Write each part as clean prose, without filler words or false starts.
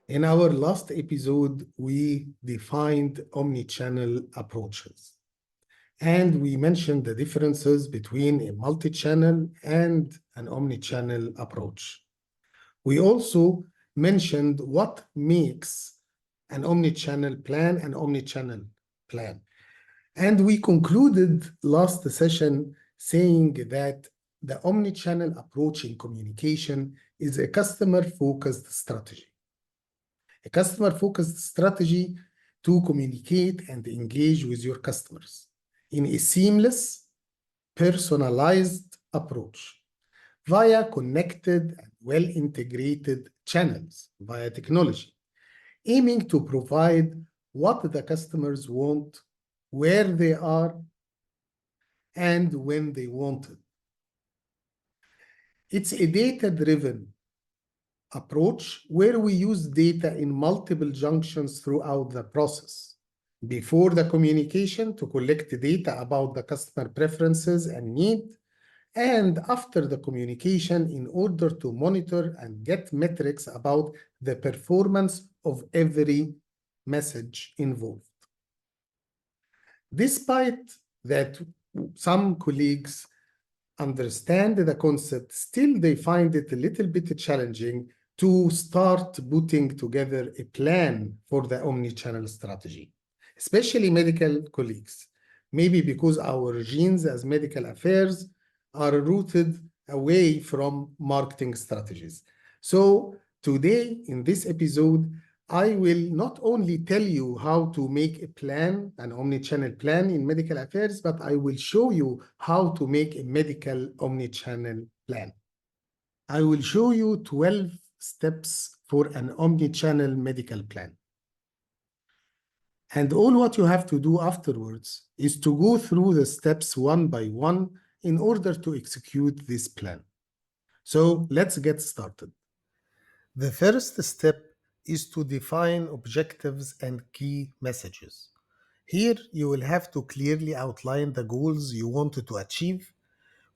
In our last episode, we defined omnichannel approaches. And we mentioned the differences between a multi-channel and an omnichannel approach. We also mentioned what makes an omnichannel plan an omnichannel plan. And we concluded last session saying that the omnichannel approach in communication is a customer-focused strategy. A customer-focused strategy to communicate and engage with your customers in a seamless, personalized approach via connected and well-integrated channels via technology, aiming to provide what the customers want, where they are, and when they want it. It's a data-driven approach where we use data in multiple junctions throughout the process. Before the communication to collect data about the customer preferences and need, and after the communication in order to monitor and get metrics about the performance of every message involved. Despite that some colleagues understand the concept, still they find it a little bit challenging to start putting together a plan for the omni-channel strategy, especially medical colleagues. Maybe because our genes as medical affairs are rooted away from marketing strategies. So today in this episode, I will not only tell you how to make a plan, an omni-channel plan in medical affairs, but I will show you how to make a medical omni-channel plan. I will show you 12 steps for an omni-channel medical plan. And all what you have to do afterwards is to go through the steps one by one in order to execute this plan. So let's get started. The first step is to define objectives and key messages. Here, you will have to clearly outline the goals you want to achieve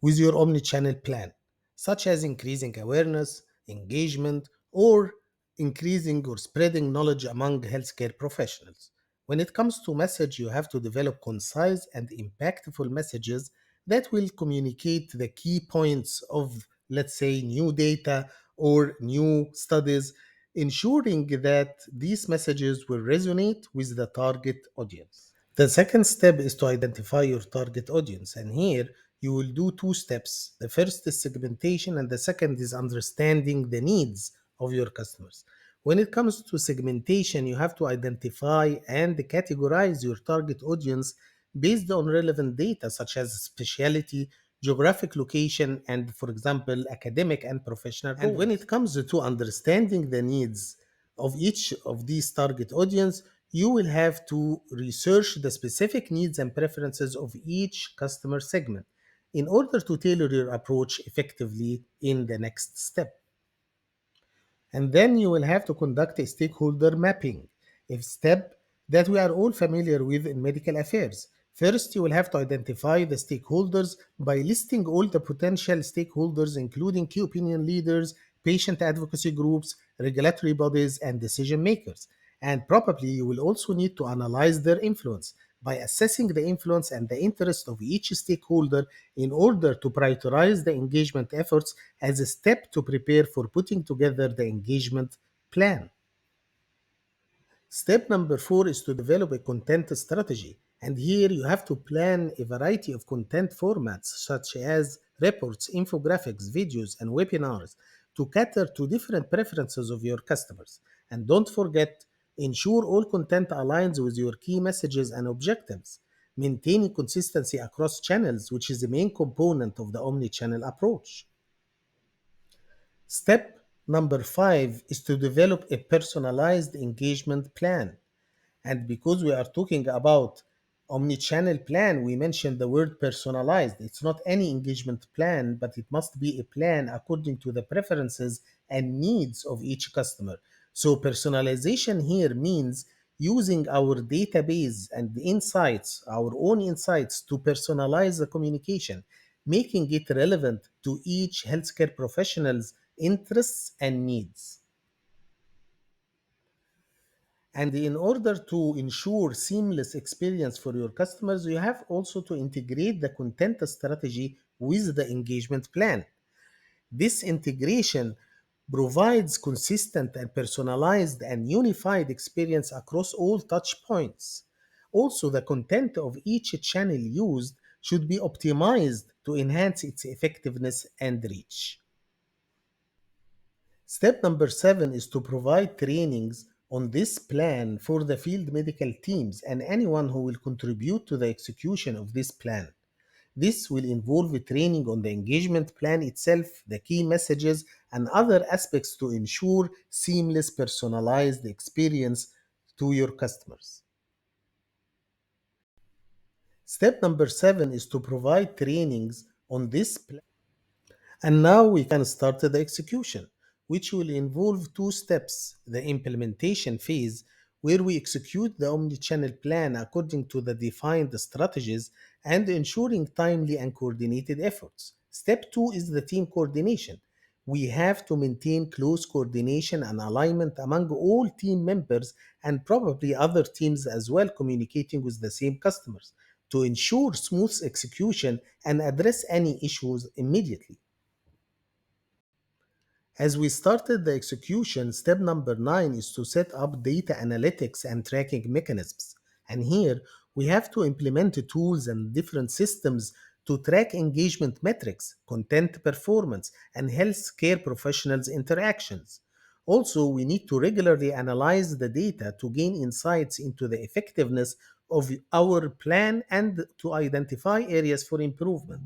with your omnichannel plan, such as increasing awareness, engagement, or increasing or spreading knowledge among healthcare professionals. When it comes to message, you have to develop concise and impactful messages that will communicate the key points of, let's say, new data or new studies, ensuring that these messages will resonate with the target audience. The second step is to identify your target audience, and here you will do two steps. The first is segmentation, and the second is understanding the needs of your customers. When it comes to segmentation, you have to identify and categorize your target audience based on relevant data such as specialty, geographic location, and, for example, academic and professional roles. And when it comes to understanding the needs of each of these target audience, you will have to research the specific needs and preferences of each customer segment in order to tailor your approach effectively in the next step. And then you will have to conduct a stakeholder mapping, a step that we are all familiar with in medical affairs. First, you will have to identify the stakeholders by listing all the potential stakeholders, including key opinion leaders, patient advocacy groups, regulatory bodies, and decision makers. And probably you will also need to analyze their influence by assessing the influence and the interest of each stakeholder in order to prioritize the engagement efforts as a step to prepare for putting together the engagement plan. Step number 4 is to develop a content strategy. And here you have to plan a variety of content formats such as reports, infographics, videos, and webinars to cater to different preferences of your customers. And don't forget, ensure all content aligns with your key messages and objectives. Maintaining consistency across channels, which is the main component of the omni-channel approach. Step number 5 is to develop a personalized engagement plan. And because we are talking about omni-channel plan, we mentioned the word personalized. It's not any engagement plan, but it must be a plan according to the preferences and needs of each customer. So personalization here means using our database and insights, our own insights, to personalize the communication, making it relevant to each healthcare professional's interests and needs. And in order to ensure seamless experience for your customers, you have also to integrate the content strategy with the engagement plan. This integration provides consistent and personalized and unified experience across all touch points. Also, the content of each channel used should be optimized to enhance its effectiveness and reach. Step number 7 is to provide trainings on this plan for the field medical teams and anyone who will contribute to the execution of this plan. This will involve training on the engagement plan itself, the key messages, and other aspects to ensure seamless personalized experience to your customers. Step number 7 is to provide trainings on this plan. And now we can start the execution, which will involve two steps: the implementation phase, where we execute the omnichannel plan according to the defined strategies and ensuring timely and coordinated efforts. Step 2 is the team coordination. We have to maintain close coordination and alignment among all team members and probably other teams as well, communicating with the same customers to ensure smooth execution and address any issues immediately. As we started the execution, step number 9 is to set up data analytics and tracking mechanisms. And here we have to implement tools and different systems to track engagement metrics, content performance, and healthcare professionals' interactions. Also, we need to regularly analyze the data to gain insights into the effectiveness of our plan and to identify areas for improvement.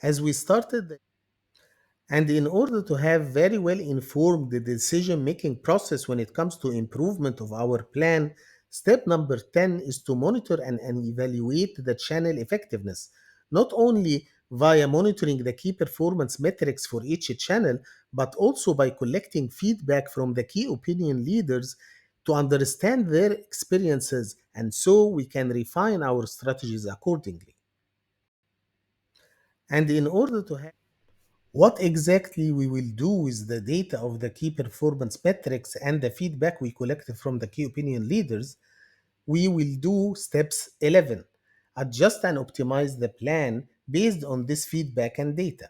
As we started the And in order to have very well informed the decision making process when it comes to improvement of our plan, step number 10 is to monitor and evaluate the channel effectiveness, not only via monitoring the key performance metrics for each channel, but also by collecting feedback from the key opinion leaders to understand their experiences and so we can refine our strategies accordingly. And in order to have what exactly we will do with the data of the key performance metrics and the feedback we collected from the key opinion leaders, we will do steps 11. Adjust and optimize the plan based on this feedback and data.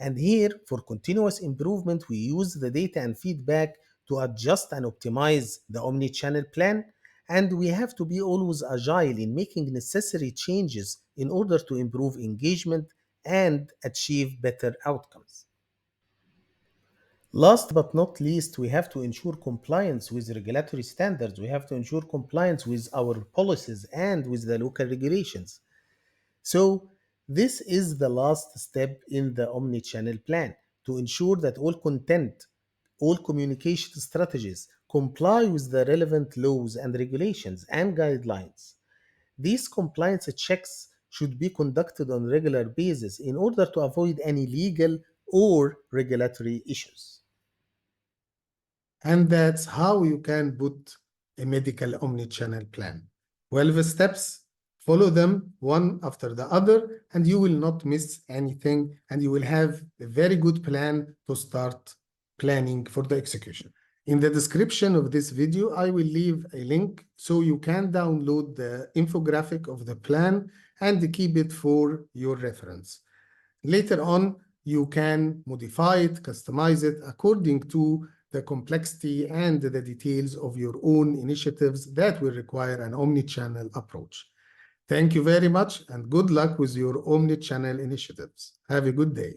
And here, for continuous improvement, we use the data and feedback to adjust and optimize the omni-channel plan. And we have to be always agile in making necessary changes in order to improve engagement and achieve better outcomes. Last but not least, we have to ensure compliance with regulatory standards. We have to ensure compliance with our policies and with the local regulations. So, this is the last step in the omni-channel plan to ensure that all content, all communication strategies comply with the relevant laws and regulations and guidelines. These compliance checks should be conducted on a regular basis in order to avoid any legal or regulatory issues. And that's how you can put a medical omnichannel plan. 12 steps, follow them one after the other, and you will not miss anything, and you will have a very good plan to start planning for the execution. In the description of this video, I will leave a link so you can download the infographic of the plan and keep it for your reference. Later on, you can modify it, customize it according to the complexity and the details of your own initiatives that will require an omni-channel approach. Thank you very much and good luck with your omni-channel initiatives. Have a good day.